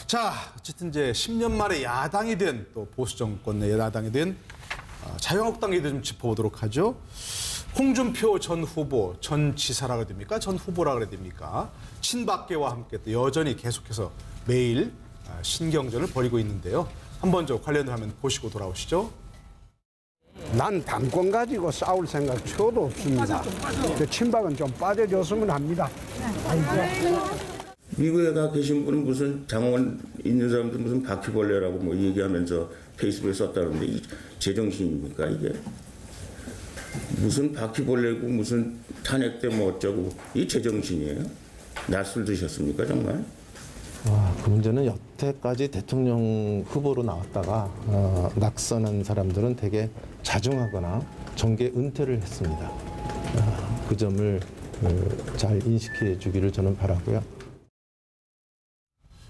자, 어쨌든 이제 10년 만에 야당이 된 또 보수 정권 내 야당이 된 자유한국당 얘기도 좀 짚어보도록 하죠. 홍준표 전 후보, 전 지사라고 해야 됩니까? 전 후보라고 해야 됩니까? 친박계와 함께 또 여전히 계속해서 매일 신경전을 벌이고 있는데요. 한번 저 관련 화면 보시고 돌아오시죠. 난 당권 가지고 싸울 생각 초도 없습니다. 그 친박은 좀 빠져줬으면 합니다. 미국에 가 계신 분은 무슨 장원 있는 사람들 무슨 바퀴벌레라고 뭐 얘기하면서 페이스북에 썼다는데 이 제정신입니까 이게? 무슨 바퀴벌레고 무슨 탄핵 때 뭐 어쩌고 이 제정신이에요? 낯을 드셨습니까 정말? 그 문제는 여태까지 대통령 후보로 나왔다가 낙선한 사람들은 되게 자중하거나 정계 은퇴를 했습니다. 그 점을 잘 인식해 주기를 저는 바라고요.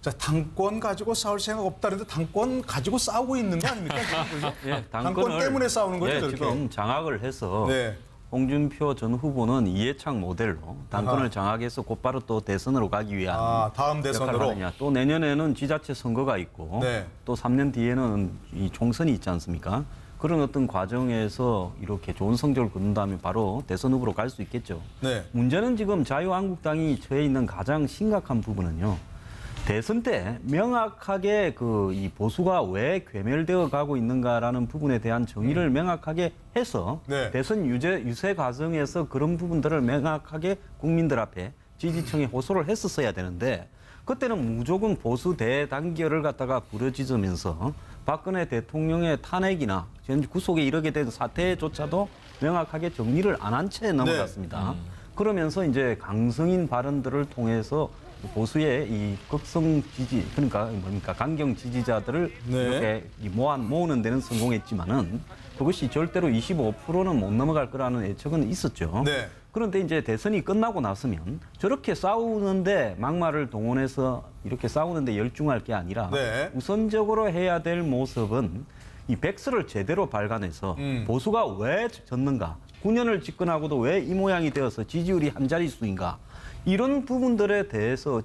자, 당권 가지고 싸울 생각 없다는데 당권 가지고 싸우고 있는 거 아닙니까? 지금? 예, 당권 때문에 싸우는 거죠, 저렇게? 지금 장악을 해서 네. 홍준표 전 후보는 이해창 모델로 당권을 아하. 장악해서 곧바로 또 대선으로 가기 위한 다음 역할을 대선으로. 하느냐. 또 내년에는 지자체 선거가 있고 네. 또 3년 뒤에는 이 총선이 있지 않습니까? 그런 어떤 과정에서 이렇게 좋은 성적을 거둔다면 바로 대선 후보로 갈 수 있겠죠. 네. 문제는 지금 자유한국당이 처해 있는 가장 심각한 부분은요. 대선 때 명확하게 이 보수가 왜 괴멸되어 가고 있는가라는 부분에 대한 정의를 명확하게 해서 네. 대선 유세 과정에서 그런 부분들을 명확하게 국민들 앞에 지지층에 호소를 했었어야 되는데 그때는 무조건 보수 대단결을 갖다가 부르짖으면서 박근혜 대통령의 탄핵이나 전 구속에 이르게 된 사태조차도 명확하게 정리를 안 한 채 넘어갔습니다. 그러면서 이제 강성인 발언들을 통해서 보수의 이 극성 지지, 그러니까 뭡니까 강경 지지자들을 네. 이렇게 모으는 데는 성공했지만은 그것이 절대로 25%는 못 넘어갈 거라는 예측은 있었죠. 네. 그런데 이제 대선이 끝나고 나서면 저렇게 싸우는데 막말을 동원해서 이렇게 싸우는데 열중할 게 아니라 네. 우선적으로 해야 될 모습은 이 백서를 제대로 발간해서 보수가 왜 졌는가, 9년을 집권하고도 왜 이 모양이 되어서 지지율이 한 자릿수인가, 이런 부분들에 대해서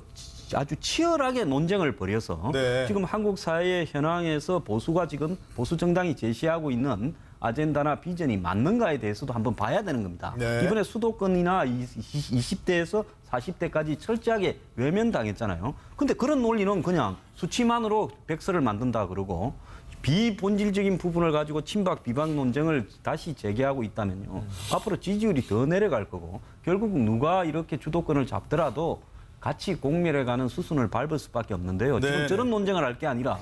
아주 치열하게 논쟁을 벌여서 네. 지금 한국 사회의 현황에서 보수가 지금 보수 정당이 제시하고 있는 아젠다나 비전이 맞는가에 대해서도 한번 봐야 되는 겁니다. 네. 이번에 수도권이나 20대에서 40대까지 철저하게 외면당했잖아요. 근데 그런 논리는 그냥 수치만으로 백서를 만든다 그러고 비본질적인 부분을 가지고 친박 비방 논쟁을 다시 재개하고 있다면요. 앞으로 지지율이 더 내려갈 거고 결국 누가 이렇게 주도권을 잡더라도 같이 공멸해가는 수순을 밟을 수밖에 없는데요. 네. 지금 저런 논쟁을 할 게 아니라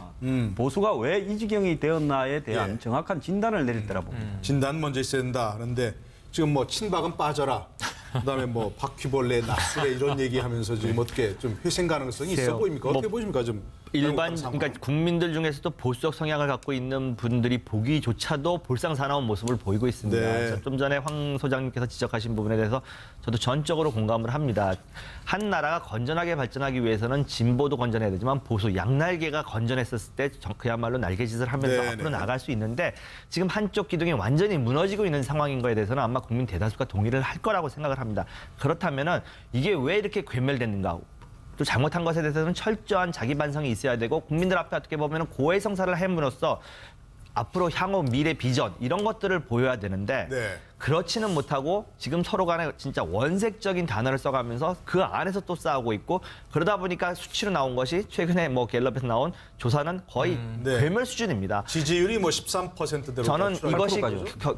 보수가 왜 이 지경이 되었나에 대한 예. 정확한 진단을 내릴 때라 봅니다. 진단 먼저 있어야 된다 하는데 지금 뭐 친박은 빠져라. 그다음에 뭐 바퀴벌레, 낯설에 이런 얘기하면서 지금 어떻게 좀 회생 가능성이 있어 보입니까? 어떻게 보십니까? 좀 일반 상황. 그러니까 국민들 중에서도 보수적 성향을 갖고 있는 분들이 보기조차도 볼상사나운 모습을 보이고 있습니다. 네. 그래서 좀 전에 황 소장님께서 지적하신 부분에 대해서 저도 전적으로 공감을 합니다. 한 나라가 건전하게 발전하기 위해서는 진보도 건전해야 되지만 보수 양날개가 건전했었을 때 그야말로 날개짓을 하면서 네, 앞으로 네. 나갈 수 있는데 지금 한쪽 기둥이 완전히 무너지고 있는 상황인 거에 대해서는 아마 국민 대다수가 동의를 할 거라고 생각을 합니다. 그렇다면은 이게 왜 이렇게 괴멸됐는가? 또 잘못한 것에 대해서는 철저한 자기 반성이 있어야 되고 국민들 앞에 어떻게 보면 고해성사를 함으로써 앞으로 향후 미래 비전 이런 것들을 보여야 되는데 네. 그렇지는 못하고 지금 서로 간에 진짜 원색적인 단어를 써가면서 그 안에서 또 싸우고 있고 그러다 보니까 수치로 나온 것이 최근에 뭐 갤럽에서 나온 조사는 거의 네. 괴멸 수준입니다. 지지율이 뭐 13%대로 저는 이것이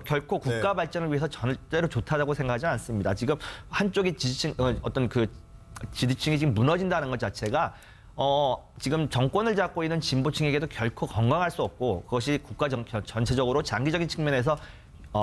결코 네. 국가 발전을 위해서 절대로 좋다고 생각하지 않습니다. 지금 한쪽이 지지층 어떤 그 지지층이 지금 무너진다는 것 자체가 지금 정권을 잡고 있는 진보층에게도 결코 건강할 수 없고 그것이 국가 전체적으로 장기적인 측면에서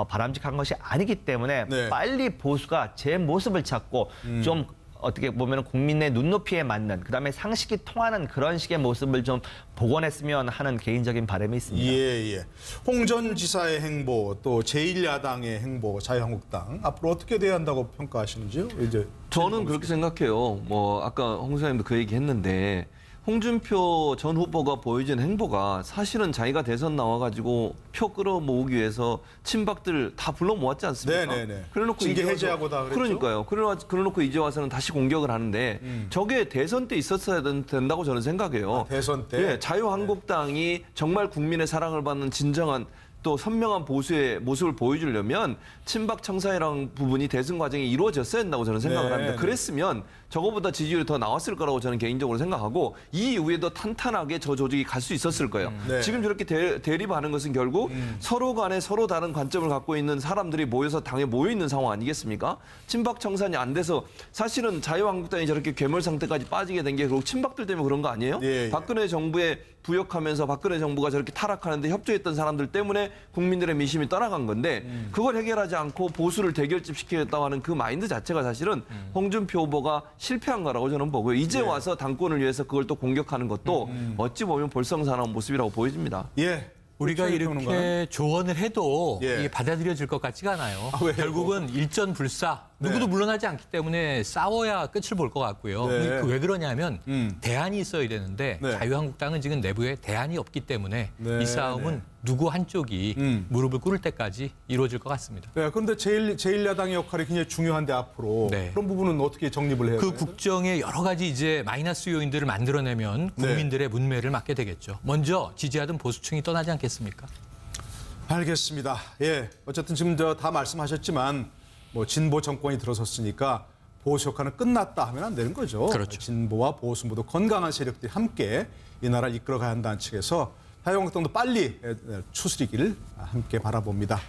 바람직한 것이 아니기 때문에 네. 빨리 보수가 제 모습을 찾고 좀 어떻게 보면 국민의 눈높이에 맞는 그다음에 상식이 통하는 그런 식의 모습을 좀 복원했으면 하는 개인적인 바람이 있습니다. 예. 홍 전 지사의 행보 또 제1야당의 행보 자유한국당 앞으로 어떻게 돼야 한다고 평가하시는지요? 이제 저는 그렇게 생각해요. 뭐 아까 홍 소장님도 그 얘기 했는데 홍준표 전 후보가 보여준 행보가 사실은 자기가 대선 나와가지고 표 끌어모으기 위해서 친박들 다 불러 모았지 않습니까? 네네네. 그래놓고 징계 이제 와서- 해제하고 다 그랬죠? 그러니까요. 그래놓고 이제 와서는 다시 공격을 하는데 저게 대선 때 있었어야 된다고 저는 생각해요. 대선 때? 예, 자유한국당이 정말 국민의 사랑을 받는 진정한 또 선명한 보수의 모습을 보여주려면 친박 청사이랑 부분이 대선 과정이 이루어졌어야 한다고 저는 생각을 네, 합니다. 네. 그랬으면 저거보다 지지율이 더 나왔을 거라고 저는 개인적으로 생각하고 이 이후에도 탄탄하게 저 조직이 갈 수 있었을 거예요. 네. 지금 저렇게 대립하는 것은 결국 서로 간에 서로 다른 관점을 갖고 있는 사람들이 모여서 당에 모여 있는 상황 아니겠습니까? 친박 청산이 안 돼서 사실은 자유한국당이 저렇게 괴물 상태까지 빠지게 된 게 결국 친박들 때문에 그런 거 아니에요? 예, 예. 박근혜 정부에 부역하면서 박근혜 정부가 저렇게 타락하는데 협조했던 사람들 때문에 국민들의 민심이 떠나간 건데 그걸 해결하지 않고 보수를 대결집시키겠다고 하는 그 마인드 자체가 사실은 홍준표 후보가 실패한 거라고 저는 보고요. 이제 와서 당권을 위해서 그걸 또 공격하는 것도 어찌 보면 볼썽사나운 모습이라고 보여집니다. 예. 우리가 최일평 평론가는? 이렇게 조언을 해도 예. 이게 받아들여질 것 같지가 않아요. 왜요? 결국은 일전불사 누구도 네. 물러나지 않기 때문에 싸워야 끝을 볼 것 같고요. 네. 왜 그러냐면 대안이 있어야 되는데 네. 자유한국당은 지금 내부에 대안이 없기 때문에 네, 이 싸움은 네. 누구 한쪽이 무릎을 꿇을 때까지 이루어질 것 같습니다. 네, 그런데 제1야당의 역할이 굉장히 중요한데 앞으로 네. 그런 부분은 어떻게 정립을 해야 그 돼요? 국정에 여러 가지 이제 마이너스 요인들을 만들어내면 네. 국민들의 문매를 맞게 되겠죠. 먼저 지지하던 보수층이 떠나지 않겠습니까? 알겠습니다. 예, 어쨌든 지금 다 말씀하셨지만 뭐 진보 정권이 들어섰으니까 보수 역할은 끝났다 하면 안 되는 거죠. 그렇죠. 진보와 보수 모두 건강한 세력들이 함께 이 나라를 이끌어가야 한다는 측에서 자유한국당도 빨리 추스리기를 함께 바라봅니다.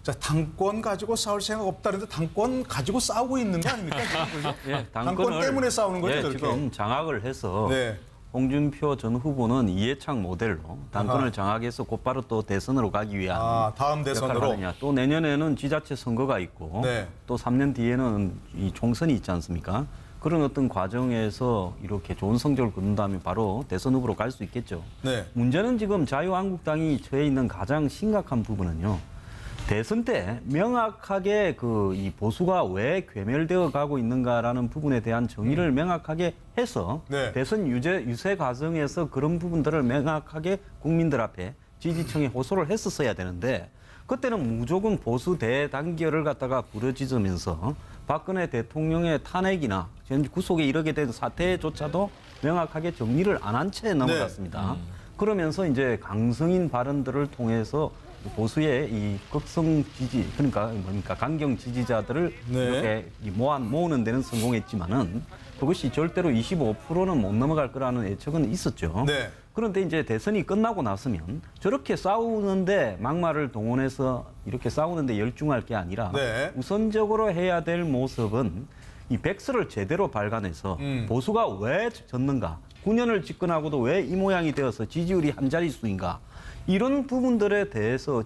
자, 당권 가지고 싸울 생각 없다는데 당권 가지고 싸우고 있는 거 아닙니까? 지금, 그죠? 예, 당권 때문에 싸우는 거죠, 예, 저렇게. 지금 장악을 해서 네. 홍준표 전 후보는 이해창 모델로 당권을 아하. 장악해서 곧바로 또 대선으로 가기 위한 다음 대선으로. 역할을 하느냐. 또 내년에는 지자체 선거가 있고 네. 또 3년 뒤에는 이 총선이 있지 않습니까? 그런 어떤 과정에서 이렇게 좋은 성적을 거둔다면 바로 대선 후보로 갈 수 있겠죠. 네. 문제는 지금 자유한국당이 처해 있는 가장 심각한 부분은요. 대선 때 명확하게 이 보수가 왜 괴멸되어 가고 있는가라는 부분에 대한 정의를 명확하게 해서 네. 대선 유세 과정에서 그런 부분들을 명확하게 국민들 앞에 지지층에 호소를 했었어야 되는데 그때는 무조건 보수 대단결을 갖다가 부르짖으면서 박근혜 대통령의 탄핵이나 구속에 이르게 된 사태조차도 명확하게 정리를 안 한 채 넘어갔습니다. 그러면서 이제 강성인 발언들을 통해서 보수의 이 극성 지지, 그러니까 강경 지지자들을 네. 이렇게 모으는 데는 성공했지만은 그것이 절대로 25%는 못 넘어갈 거라는 예측은 있었죠. 네. 그런데 이제 대선이 끝나고 나서면 저렇게 싸우는데 막말을 동원해서 이렇게 싸우는데 열중할 게 아니라 네. 우선적으로 해야 될 모습은 이 백서를 제대로 발간해서 보수가 왜 졌는가, 9년을 집권하고도 왜 이 모양이 되어서 지지율이 한 자릿수인가, 이런 부분들에 대해서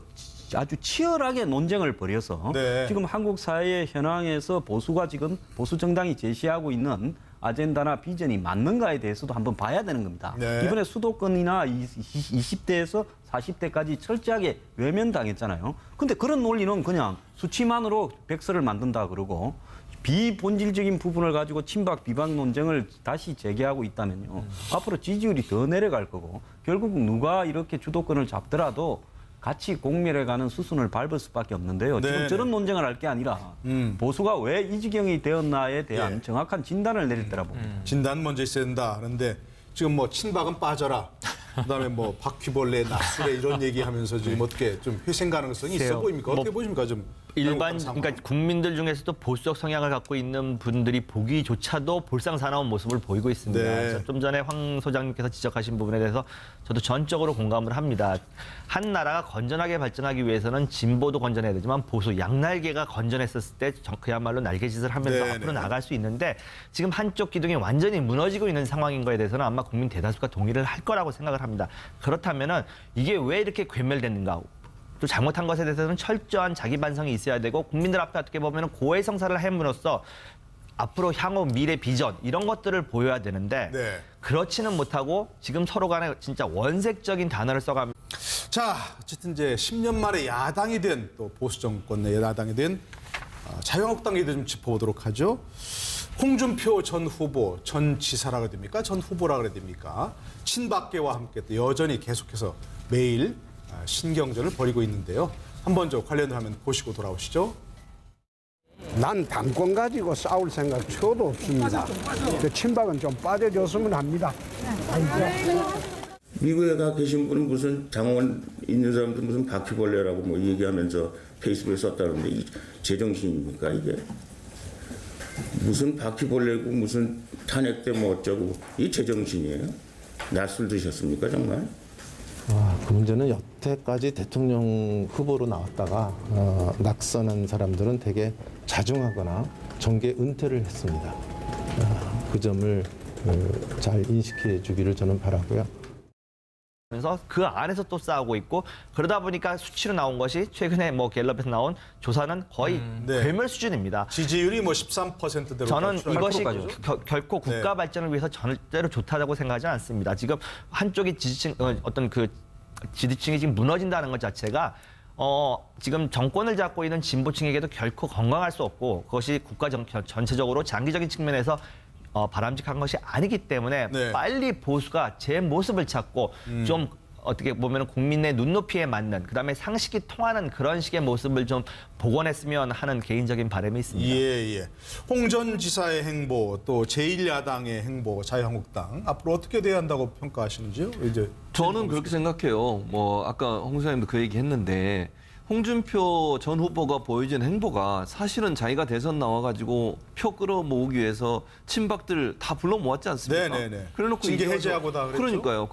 아주 치열하게 논쟁을 벌여서 네. 지금 한국 사회의 현황에서 보수가 지금 보수 정당이 제시하고 있는 아젠다나 비전이 맞는가에 대해서도 한번 봐야 되는 겁니다. 네. 이번에 수도권이나 20대에서 40대까지 철저하게 외면당했잖아요. 근데 그런 논리는 그냥 수치만으로 백서를 만든다 그러고 비본질적인 부분을 가지고 친박 비방 논쟁을 다시 재개하고 있다면요. 앞으로 지지율이 더 내려갈 거고 결국 누가 이렇게 주도권을 잡더라도 같이 공멸해가는 수순을 밟을 수밖에 없는데요. 네. 지금 저런 논쟁을 할 게 아니라 보수가 왜 이 지경이 되었나에 대한 예. 정확한 진단을 내릴 때라 봅니다. 진단 먼저 있어야 된다. 그런데 지금 뭐 친박은 빠져라. 그다음에 뭐 바퀴벌레, 낫술래 이런 얘기하면서 지금 어떻게 좀 회생 가능성이 있어 보입니까? 어떻게 보십니까? 좀 일반 상황. 그러니까 국민들 중에서도 보수적 성향을 갖고 있는 분들이 보기조차도 볼상사나운 모습을 보이고 있습니다. 네. 그래서 좀 전에 황 소장님께서 지적하신 부분에 대해서 저도 전적으로 공감을 합니다. 한 나라가 건전하게 발전하기 위해서는 진보도 건전해야 되지만 보수 양날개가 건전했었을 때 그야말로 날개짓을 하면서 네, 앞으로 네. 나갈 수 있는데 지금 한쪽 기둥이 완전히 무너지고 있는 상황인 거에 대해서는 아마 국민 대다수가 동의를 할 거라고 생각을 합니다. 그렇다면은 이게 왜 이렇게 괴멸됐는가? 또 잘못한 것에 대해서는 철저한 자기 반성이 있어야 되고 국민들 앞에 어떻게 보면 고해 성사를 함으로써 앞으로 향후 미래 비전 이런 것들을 보여야 되는데 네. 그렇지는 못하고 지금 서로 간에 진짜 원색적인 단어를 써가면서 자, 어쨌든 이제 10년 만에 야당이 된 또 보수 정권 내 야당이 된 자유한국당 얘기도 좀 짚어보도록 하죠. 홍준표 전 후보, 전 지사라 그래야 됩니까? 전 후보라 그래야 됩니까? 친박계와 함께 또 여전히 계속해서 매일 신경전을 벌이고 있는데요. 한번 저 관련 화면 보시고 돌아오시죠. 난 당권 가지고 싸울 생각 초도 없습니다. 그 친박은 좀 빠져줬으면 합니다. 미국에 가 계신 분은 무슨 장원 있는 사람들 무슨 바퀴벌레라고 뭐 얘기하면서 페이스북에 썼다는데 이 제정신입니까 이게? 무슨 바퀴벌레고 무슨 탄핵 때 뭐 어쩌고 이 제정신이에요? 낯을 드셨습니까 정말? 그 문제는 여태까지 대통령 후보로 나왔다가 낙선한 사람들은 되게 자중하거나 정계 은퇴를 했습니다. 그 점을 잘 인식해 주기를 저는 바라고요. 그래서 그 안에서 또 싸우고 있고 그러다 보니까 수치로 나온 것이 최근에 뭐 갤럽에서 나온 조사는 거의 네. 괴멸 수준입니다. 지지율이 뭐 13%대로 저는 이것이 8%까지죠? 결코 국가 네. 발전을 위해서 절대로 좋다고 생각하지 않습니다. 지금 한쪽이 지지층 어떤 그 지지층이 지금 무너진다는 것 자체가 지금 정권을 잡고 있는 진보층에게도 결코 건강할 수 없고 그것이 국가 전체적으로 장기적인 측면에서 바람직한 것이 아니기 때문에 네. 빨리 보수가 제 모습을 찾고 좀 어떻게 보면 국민의 눈높이에 맞는 그다음에 상식이 통하는 그런 식의 모습을 좀 복원했으면 하는 개인적인 바람이 있습니다. 예. 홍 전 지사의 행보 또 제1야당의 행보 자유한국당 앞으로 어떻게 돼야 한다고 평가하시는지요? 이제 저는 그렇게 생각해요. 뭐 아까 홍 소장님도 그 얘기 했는데 홍준표 전 후보가 보여준 행보가 사실은 자기가 대선 나와가지고 표 끌어모으기 위해서 친박들 다 불러 모았지 않습니까? 네네네. 그래놓고 징계 이제 와서- 해제하고 다 그랬죠? 그러니까요.